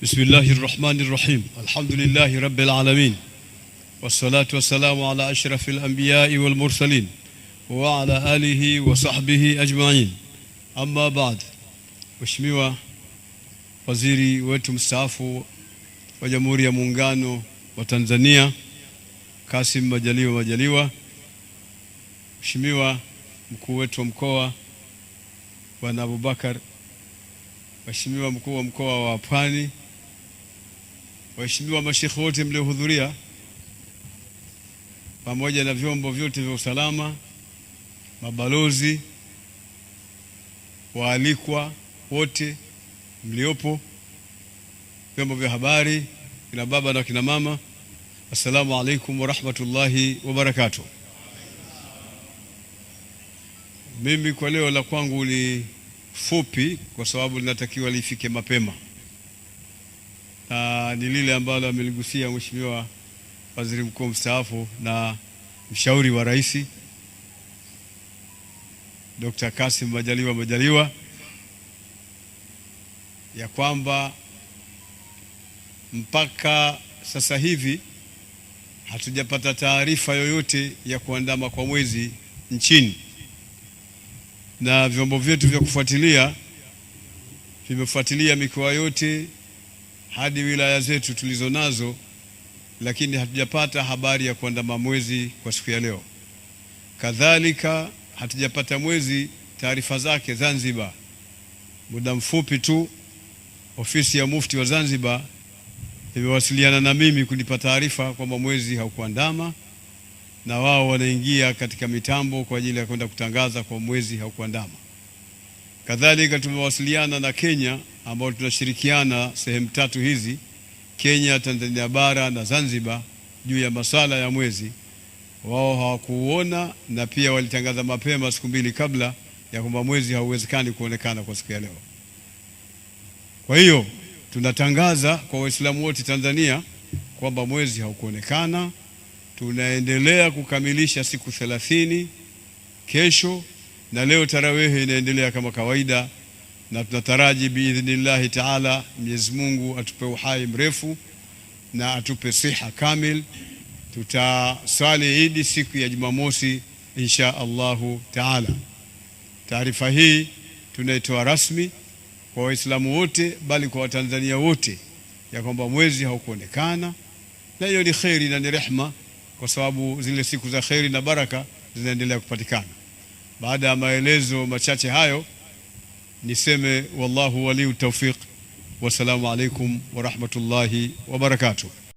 بسم الله الرحمن الرحيم. الحمد لله رب العالمين، والصلاة والسلام على أشرف الأنبياء والمرسلين وعلى آله وصحبه أجمعين. أما بعد. Mheshimiwa Waziri wetu mstaafu wa Jamhuri ya Muungano wa Tanzania Kassim Majaliwa, Mheshimiwa mkuu wetu wa mkoa Bwana Abubakar, Mheshimiwa mkuu wa mkoa wa Pwani, waheshimiwa mashekhe wote mliohudhuria, pamoja na vyombo vyote vya usalama, mabalozi, waalikwa wote mliopo, vyombo vya habari, kina baba na kina mama, assalamu alaikum wa rahmatullahi wa barakatuh. Mimi kwa leo la kwangu ni fupi kwa sababu linatakiwa lifike mapema, na ni lile ambalo ameligusia Mheshimiwa Waziri Mkuu mstaafu na mshauri wa Rais Dr. Kassim Majaliwa, ya kwamba mpaka sasa hivi hatujapata taarifa yoyote ya kuandama kwa mwezi nchini, na vyombo vyetu vya kufuatilia vimefuatilia mikoa yote hadi wilaya zetu tulizonazo, lakini hatujapata habari ya kuandama mwezi kwa siku ya leo. Kadhalika hatujapata mwezi taarifa zake Zanzibar. Muda mfupi tu ofisi ya mufti wa Zanzibar imewasiliana na mimi kunipa taarifa kwamba mwezi haukuandama, na wao wanaingia katika mitambo kwa ajili ya kwenda kutangaza kwa mwezi haukuandama. Kadhalika tumewasiliana na Kenya ambao tunashirikiana sehemu tatu hizi, Kenya, Tanzania bara na Zanzibar, juu ya masala ya mwezi. Wao hawakuona, na pia walitangaza mapema siku mbili kabla ya kwamba mwezi hauwezekani kuonekana kwa siku ya leo. Kwa hiyo tunatangaza kwa Waislamu wote Tanzania kwamba mwezi haukuonekana. Tunaendelea kukamilisha siku 30 kesho, na leo tarawehe inaendelea kama kawaida, na tunataraji biidhnillahi taala Mwenyezi Mungu atupe uhai mrefu na atupe siha kamil. Tutasali Eid siku ya Jumamosi insha Allahu taala. Taarifa hii tunaitoa rasmi kwa Waislamu wote, bali kwa Watanzania wote, ya kwamba mwezi haukuonekana, na hiyo ni khairi na ni rehma, kwa sababu zile siku za khairi na baraka zinaendelea kupatikana. Baada ya maelezo machache hayo, niseme wallahu waliu tawfiq. Wassalamu alaikum wa rahmatullahi wa barakatuh.